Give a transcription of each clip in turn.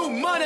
New money.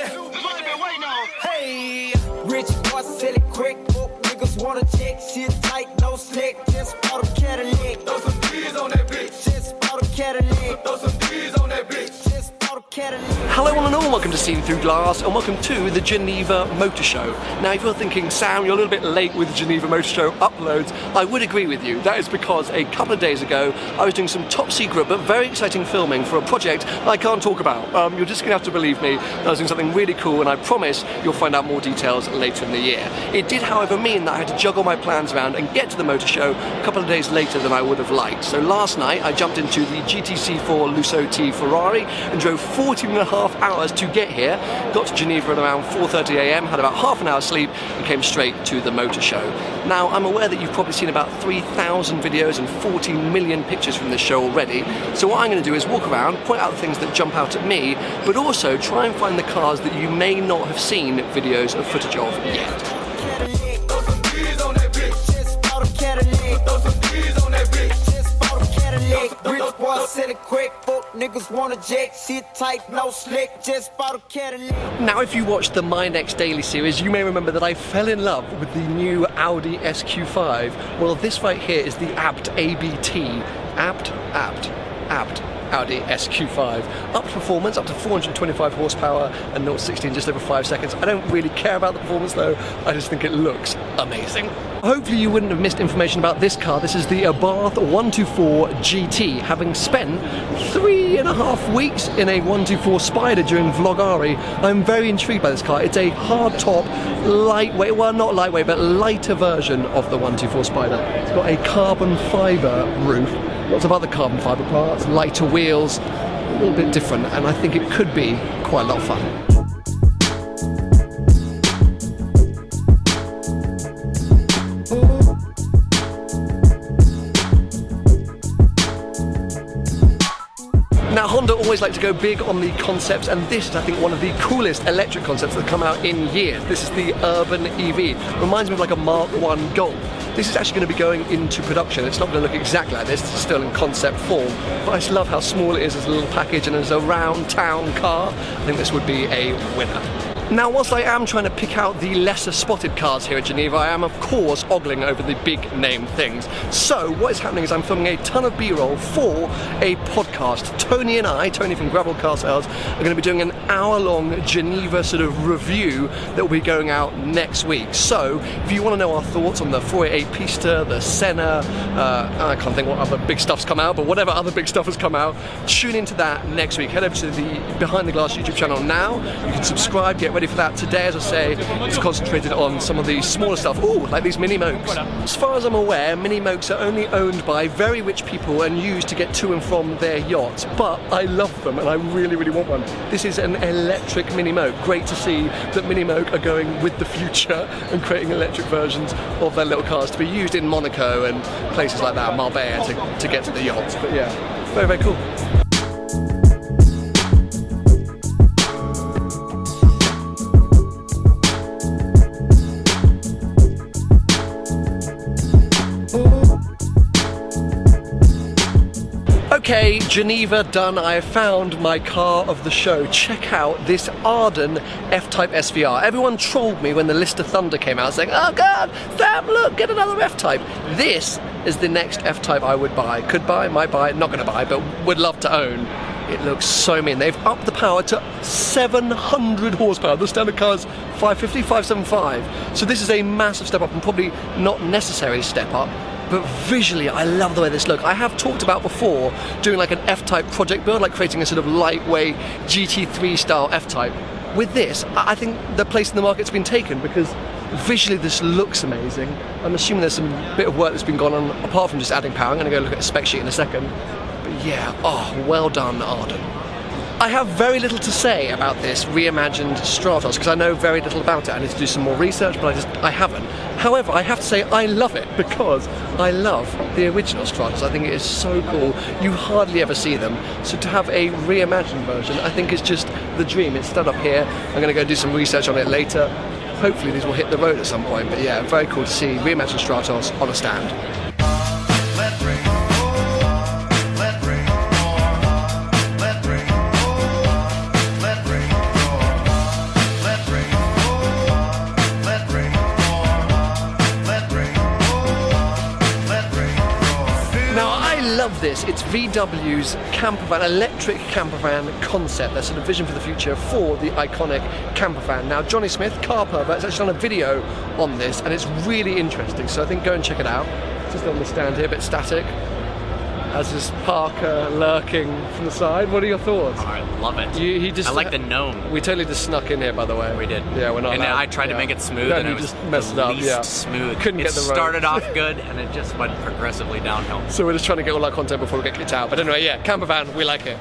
Hey, rich boys sell it quick. Niggas wanna check shit tight, no slick. Just bought a Cadillac. Throw some D's on that bitch. Just bought a Cadillac. Throw some D's on that bitch. Just bought a Cadillac. Hello one and all, welcome to Seen Through Glass and welcome to the Geneva Motor Show. Now if you're thinking, Sam, you're a little bit late with the Geneva Motor Show uploads, I would agree with you. That is because a couple of days ago I was doing some top secret but very exciting filming for a project I can't talk about. You're just going to have to believe me that I was doing something really cool, and I promise you'll find out more details later in the year. It did however mean that I had to juggle my plans around and get to the motor show a couple of days later than I would have liked. So last night I jumped into the GTC4 Lusso T Ferrari and drove 14.5 hours to get here, got to Geneva at around 4:30 AM, had about half an hour's sleep and came straight to the motor show. Now I'm aware that you've probably seen about 3,000 videos and 14 million pictures from this show already, so what I'm going to do is walk around, point out the things that jump out at me, but also try and find the cars that you may not have seen videos of footage of yet. Now if you watched the My Next Daily series, you may remember that I fell in love with the new Audi SQ5. Well, this right here is the Abt ABT. Abt Audi SQ5. Up to performance, up to 425 horsepower and 0-60 in just over 5 seconds. I don't really care about the performance though, I just think it looks amazing. Hopefully you wouldn't have missed information about this car. This is the Abarth 124 GT. Having spent 3.5 weeks in a 124 Spider during Vlogari, I'm very intrigued by this car. It's a hard-top, lightweight, well not lightweight, but lighter version of the 124 Spider. It's got a carbon fibre roof, lots of other carbon fibre parts, lighter wheels, a little bit different, and I think it could be quite a lot of fun. Now Honda always like to go big on the concepts, and this is I think one of the coolest electric concepts that come out in years. This is the Urban EV. Reminds me of like a Mark 1 Golf. This is actually going to be going into production. It's not going to look exactly like this, it's still in concept form, but I just love how small it is as a little package and as a round town car. I think this would be a winner. Now, whilst I am trying to pick out the lesser spotted cars here at Geneva, I am of course ogling over the big name things. So what is happening is I'm filming a ton of B-roll for a podcast. Tony and I, Tony from Gravel Car Sales, are going to be doing an hour-long Geneva sort of review that will be going out next week. So if you want to know our thoughts on the 488 Pista, the Senna, I can't think what other big stuff's come out, but whatever other big stuff has come out, tune into that next week. Head over to the Behind the Glass YouTube channel now. You can subscribe, get ready for that. Today, as I say, it's concentrated on some of the smaller stuff, like these mini mokes. As far as I'm aware, mini mokes are only owned by very rich people and used to get to and from their yachts, but I love them and I really, really want one. This is an electric mini moke. Great to see that mini moke are going with the future and creating electric versions of their little cars to be used in Monaco and places like that, Marbella, to get to the yachts. But yeah, very, very cool. Okay, Geneva done. I have found my car of the show. Check out this Arden F-Type SVR. Everyone trolled me when the Lister Thunder came out saying, oh god, Sam, look, get another F-Type. This is the next F-Type I would buy. Could buy, might buy, not going to buy, but would love to own. It looks so mean. They've upped the power to 700 horsepower. The standard car is 550, 575. So this is a massive step up and probably not necessary step up. But visually, I love the way this looks. I have talked about before doing like an F-Type project build, like creating a sort of lightweight GT3 style F-Type. With this, I think the place in the market's been taken because visually this looks amazing. I'm assuming there's some bit of work that's been gone on apart from just adding power. I'm going to go look at a spec sheet in a second. But yeah, oh, well done, Arden. I have very little to say about this Reimagined Stratos because I know very little about it. I need to do some more research, but I haven't. However, I have to say I love it because I love the original Stratos. I think it is so cool. You hardly ever see them. So to have a reimagined version, I think is just the dream. It's stood up here. I'm going to go do some research on it later. Hopefully these will hit the road at some point. But yeah, very cool to see Reimagined Stratos on a stand. love this. It's VW's campervan, electric campervan concept. Their sort of vision for the future for the iconic campervan. Now, Johnny Smith, Car Pervert, has actually done a video on this, and it's really interesting. So I think go and check it out. It's just on the stand here, a bit static. Has this Parker lurking from the side. What are your thoughts? Oh, I love it. I like the gnome. We totally just snuck in here, by the way. We did. Yeah, we're not. And allowed. I tried to make it smooth, No, and you it was just messed it the up. least Yeah, smooth. Couldn't get the road. It started off good, and it just went progressively downhill. So we're just trying to get all our content before we get kicked out. But anyway, yeah, campervan, we like it.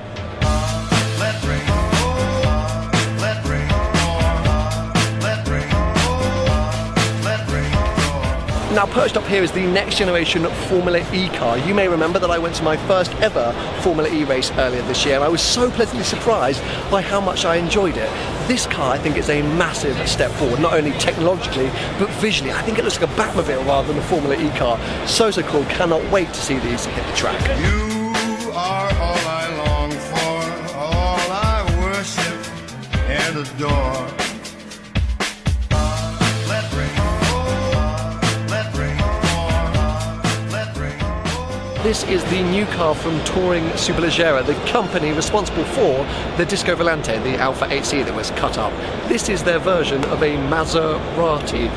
Now, perched up here is the next generation Formula E car. You may remember that I went to my first ever Formula E race earlier this year, and I was so pleasantly surprised by how much I enjoyed it. This car, I think, is a massive step forward, not only technologically, but visually. I think it looks like a Batmobile rather than a Formula E car. So cool. Cannot wait to see these hit the track. You are all I long for, all I worship and adore. This is the new car from Touring Superleggera, the company responsible for the Disco Volante, the Alfa 8C that was cut up. This is their version of a Maserati.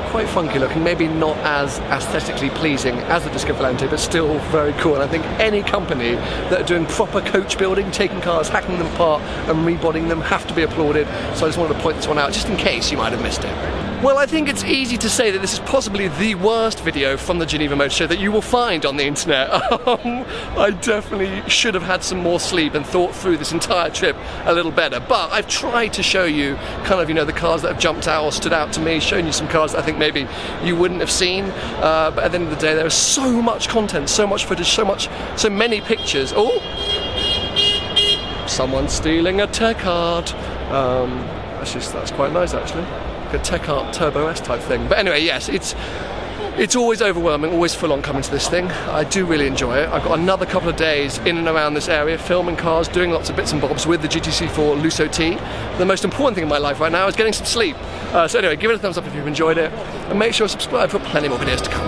Quite funky looking, maybe not as aesthetically pleasing as the Disco Volante, but still very cool. And I think any company that are doing proper coach building, taking cars, hacking them apart and rebodying them have to be applauded. So I just wanted to point this one out, just in case you might have missed it. Well, I think it's easy to say that this is possibly the worst video from the Geneva Motor Show that you will find on the internet. I definitely should have had some more sleep and thought through this entire trip a little better. But I've tried to show you kind of, the cars that have jumped out or stood out to me, shown you some cars that I think maybe you wouldn't have seen. But at the end of the day, there is so much content, so much footage, so many pictures. Oh! Someone's stealing a Tech Art. That's quite nice, actually. A Tech Art Turbo S type thing. But anyway, yes, it's always overwhelming, always full on coming to this thing. I do really enjoy it. I've got another couple of days in and around this area, filming cars, doing lots of bits and bobs with the GTC4 Lusso T. The most important thing in my life right now is getting some sleep. So anyway, give it a thumbs up if you've enjoyed it, and make sure to subscribe for plenty more videos to come.